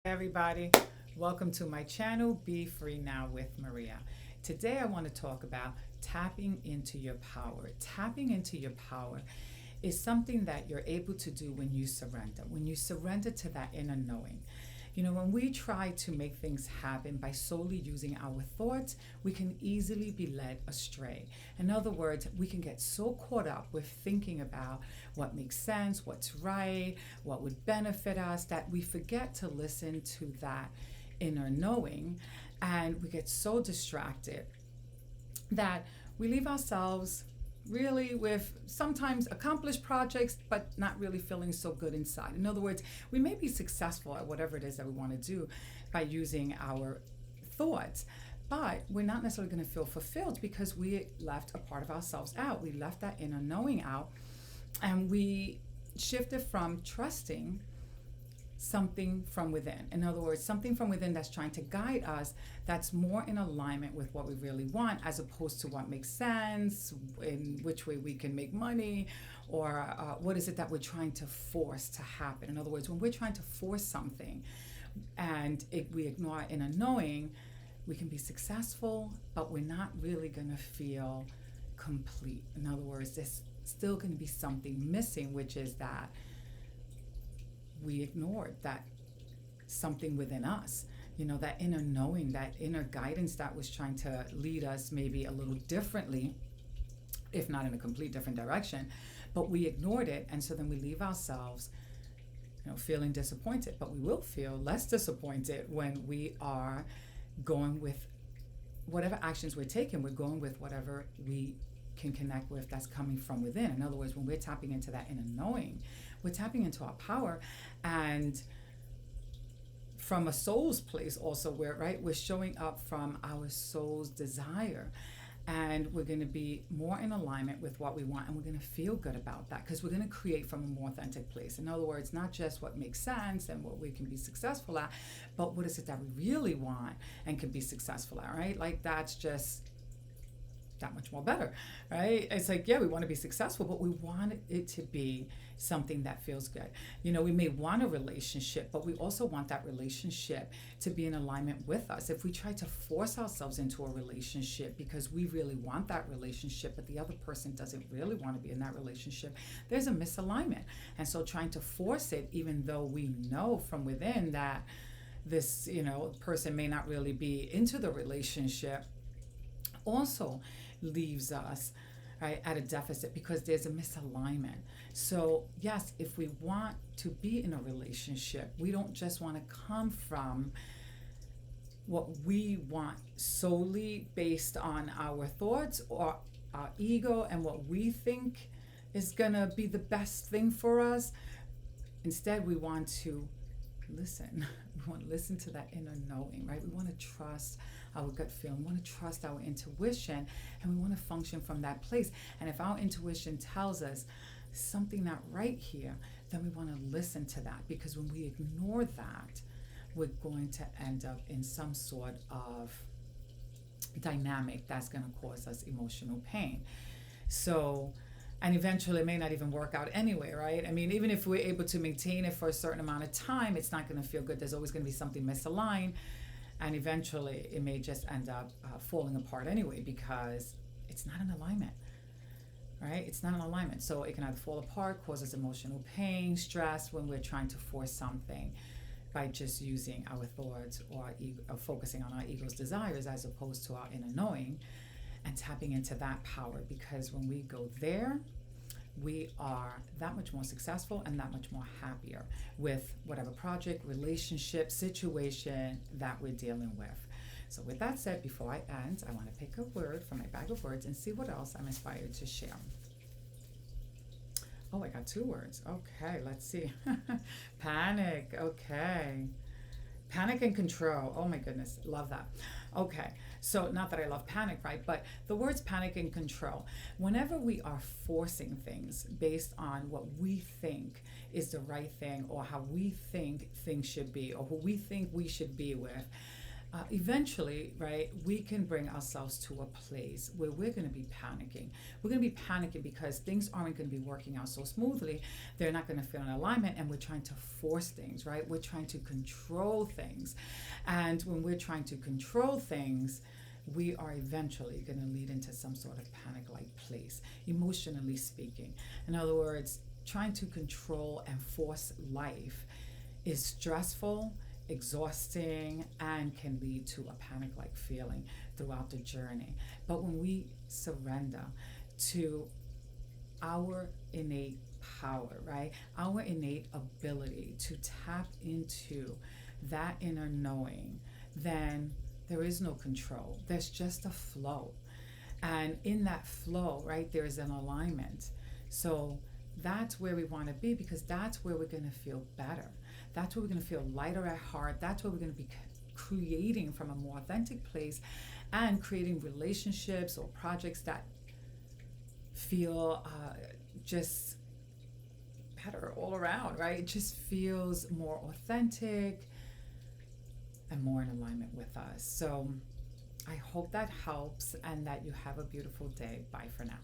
Everybody, welcome to my channel, Be Free Now with Maria. Today I want to talk about tapping into your power. Tapping into your power is something that you're able to do when you surrender to that inner knowing. You know, when we try to make things happen by solely using our thoughts, we can easily be led astray. In other words, we can get so caught up with thinking about what makes sense, what's right, what would benefit us, that we forget to listen to that inner knowing, and we get so distracted that we leave ourselves really with sometimes accomplished projects but not really feeling so good inside. In other words, we may be successful at whatever it is that we want to do by using our thoughts, but we're not necessarily going to feel fulfilled because we left a part of ourselves out. We left that inner knowing out, and we shifted from trusting something from within. In other words, something from within that's trying to guide us, that's more in alignment with what we really want, as opposed to what makes sense, in which way we can make money, or what is it that we're trying to force to happen. In other words, when we're trying to force something and we ignore our inner knowing, we can be successful, but we're not really going to feel complete. In other words, there's still going to be something missing, which is that we ignored that something within us, you know, that inner knowing, that inner guidance that was trying to lead us maybe a little differently, if not in a complete different direction, but we ignored it. And so then we leave ourselves, you know, feeling disappointed. But we will feel less disappointed when we are going with whatever actions we're taking. We're going with whatever we can connect with that's coming from within. In other words, when we're tapping into that inner knowing, we're tapping into our power, and from a soul's place also, where we're showing up from our soul's desire, and we're going to be more in alignment with what we want, and we're going to feel good about that because we're going to create from a more authentic place. In other words, not just what makes sense and what we can be successful at, but what is it that we really want and can be successful at, right? Like, that's just that much more better, right? It's like, yeah, we want to be successful, but we want it to be something that feels good. You know, we may want a relationship, but we also want that relationship to be in alignment with us. If we try to force ourselves into a relationship because we really want that relationship, but the other person doesn't really want to be in that relationship, there's a misalignment. And so trying to force it, even though we know from within that this, you know, person may not really be into the relationship, also leaves us, right, at a deficit because there's a misalignment. So yes, if we want to be in a relationship, we don't just want to come from what we want solely based on our thoughts or our ego and what we think is gonna be the best thing for us. Instead, we want to listen. We want to listen to that inner knowing, right? We want to trust our gut feeling. We want to trust our intuition, and we want to function from that place. And if our intuition tells us something not right here, then we want to listen to that, because when we ignore that, we're going to end up in some sort of dynamic that's going to cause us emotional pain. So, and eventually it may not even work out anyway, right? I mean, even if we're able to maintain it for a certain amount of time, it's not going to feel good. There's always going to be something misaligned, and eventually it may just end up falling apart anyway, because it's not in alignment, right? It's not in alignment. So it can either fall apart, cause us emotional pain, stress when we're trying to force something by just using our thoughts or our ego, or focusing on our ego's desires as opposed to our inner knowing, and tapping into that power. Because when we go there, we are that much more successful and that much more happier with whatever project, relationship, situation that we're dealing with. So with that said, before I end, I want to pick a word from my bag of words and see what else I'm inspired to share. Oh, I got 2 words. Okay, let's see. Panic. Okay. Panic and control. Oh my goodness, love that. Okay, so not that I love panic, right? But the words panic and control. Whenever we are forcing things based on what we think is the right thing, or how we think things should be, or who we think we should be with, eventually, right, we can bring ourselves to a place where we're going to be panicking. We're going to be panicking because things aren't going to be working out so smoothly. They're not going to feel in alignment, and we're trying to force things, right? We're trying to control things. And when we're trying to control things, we are eventually going to lead into some sort of panic-like place, emotionally speaking. In other words, trying to control and force life is stressful, exhausting, and can lead to a panic-like feeling throughout the journey. But when we surrender to our innate power, right, our innate ability to tap into that inner knowing, then there is no control. There's just a flow. And in that flow, right, there's an alignment. So that's where we want to be, because that's where we're going to feel better. That's where we're going to feel lighter at heart. That's where we're going to be creating from a more authentic place and creating relationships or projects that feel just better all around, right? It just feels more authentic and more in alignment with us. So I hope that helps and that you have a beautiful day. Bye for now.